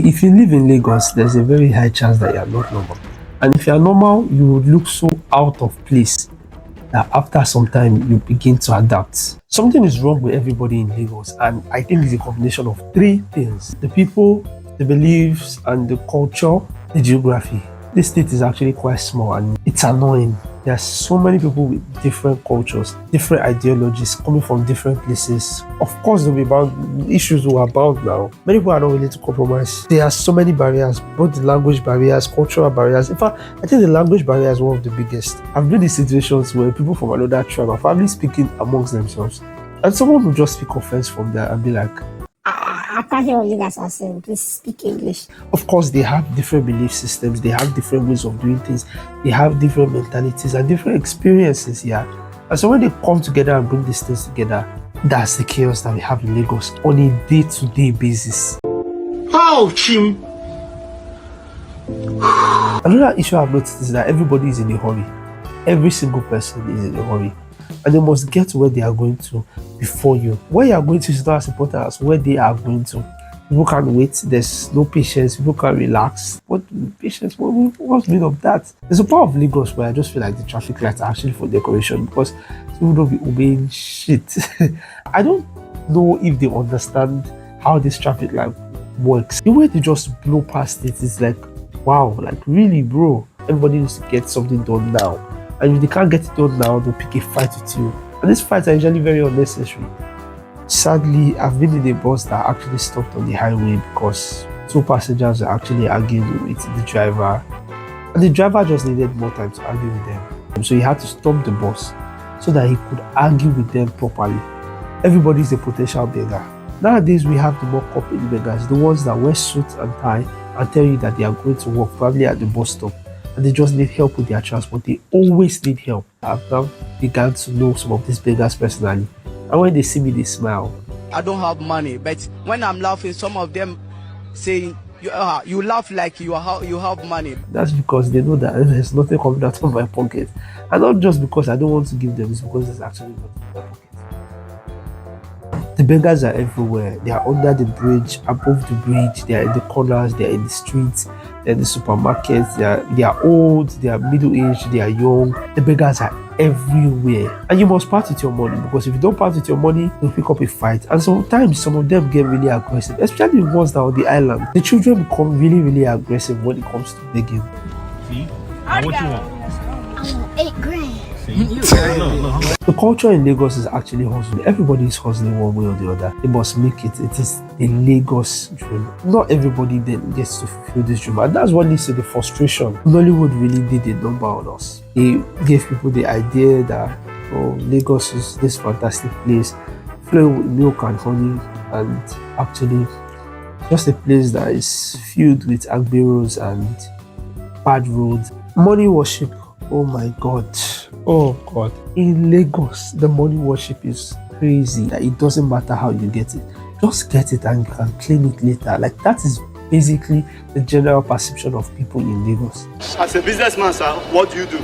if you live in Lagos, there's a very high chance that you are not normal. And if you are normal, you would look so out of place that after some time you begin to adapt. Something is wrong with everybody in Lagos, and I think it's a combination of three things: the people, the beliefs, and the culture, the geography. This state is actually quite small and it's annoying. There are so many people with different cultures, different ideologies, coming from different places. Of course, there'll be issues will abound now. Many people are not willing to compromise. There are so many barriers, both the language barriers, cultural barriers. In fact, I think the language barrier is one of the biggest. I've been in situations where people from another tribe are probably speaking amongst themselves, and someone will just speak offense from there and be like, I can't hear what you guys are saying. Please speak English. of course, they have different belief systems, they have different ways of doing things, they have different mentalities and different experiences here. And so when they come together and bring these things together, that's the chaos that we have in Lagos on a day-to-day basis. Ouch! Another issue I've noticed is that everybody is in a hurry. Every single person is in a hurry. And they must get to where they are going to before you. Where you are going to is not as important as where they are going to. People can't wait. There's no patience. People can't relax. What patience? What's made of that? There's a part of Lagos where I just feel like the traffic lights are actually for decoration because people don't be obeying shit. I don't know if they understand how this traffic light works. The way they just blow past it is like, wow, like really, bro. Everybody needs to get something done now. And if they can't get it done now, they'll pick a fight with you. And these fights are usually very unnecessary. Sadly, I've been in a bus that actually stopped on the highway because two passengers were actually arguing with the driver. And the driver just needed more time to argue with them. So he had to stop the bus so that he could argue with them properly. Everybody is a potential beggar. Nowadays, we have the more corporate beggars, the ones that wear suits and tie and tell you that they are going to work probably at the bus stop. And they just need help with their transport. They always need help. I've now begun to know some of these beggars personally. And when they see me, they smile. I don't have money, but when I'm laughing, some of them saying, you laugh like you have money. That's because they know that there's nothing coming out of my pocket. And not just because I don't want to give them, it's because there's actually nothing in my pocket. The beggars are everywhere. They are under the bridge, above the bridge, they are in the corners, they are in the streets, they are in the supermarkets, they are old, they are middle-aged, they are young. The beggars are everywhere. And you must part with your money, because if you don't part with your money, they'll pick up a fight. And sometimes some of them get really aggressive, especially the ones that are on the island. The children become really, really aggressive when it comes to begging. See? What you want? 8 grand. The culture in Lagos is actually hustling. Everybody is hustling one way or the other. They must make it. It is a Lagos dream. Not everybody then gets to fulfill this dream, and that's what leads to the frustration. Nollywood really did a number on us. They gave people the idea that Lagos is this fantastic place, flowing with milk and honey, and actually just a place that is filled with agberos and bad roads. Money worship. Oh my God. Oh God. In Lagos, the money worship is crazy. Like, it doesn't matter how you get it. Just get it and you can claim it later. Like, that is basically the general perception of people in Lagos. As a businessman, sir, what do you do?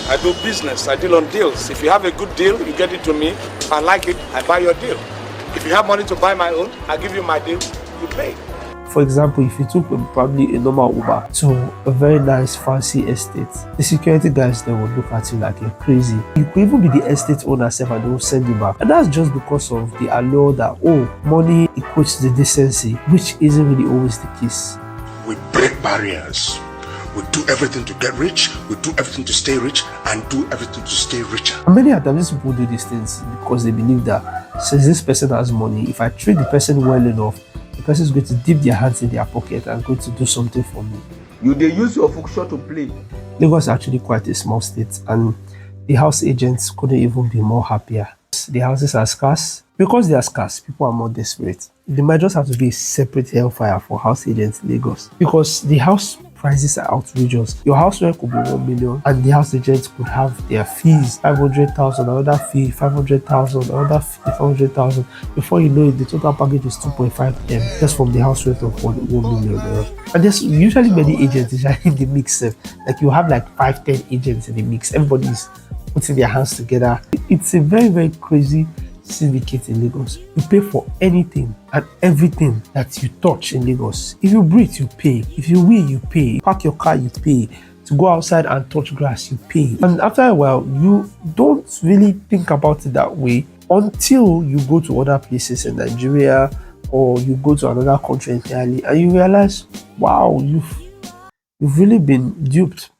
I do business. I deal on deals. If you have a good deal, you get it to me. If I like it, I buy your deal. If you have money to buy my own, I give you my deal, you pay. For example, if you took probably a normal Uber to a very nice fancy estate, the security guys there would look at you like you're crazy. You could even be the estate owner self and they will send you back. And that's just because of the allure that, money equates to the decency, which isn't really always the case. We break barriers. We do everything to get rich, we do everything to stay rich, and do everything to stay richer. And many of these people do these things because they believe that since this person has money, if I treat the person well enough, the person is going to dip their hands in their pocket and going to do something for me. They use your function to play. Lagos is actually quite a small state, and the house agents couldn't even be more happier. The houses are scarce. Because they are scarce, people are more desperate. There might just have to be a separate hellfire for house agents in Lagos, because the house prices are outrageous. Your house rent could be 1 million, and the house agents could have their fees 500,000, another fee 500,000, another fee 500,000. Before you know it, the total package is 2.5 M just from the house rent of 1 million. And there's usually many agents in the mix. Like, you have like 5-10 agents in the mix. Everybody's putting their hands together. It's a very, very crazy syndicate in Lagos. You pay for anything and everything that you touch in Lagos. If you breathe, you pay. If you wee, you pay. Park your car, you pay. To go outside and touch grass, you pay. And after a while, you don't really think about it that way until you go to other places in Nigeria or you go to another country entirely and you realize, wow, you've really been duped.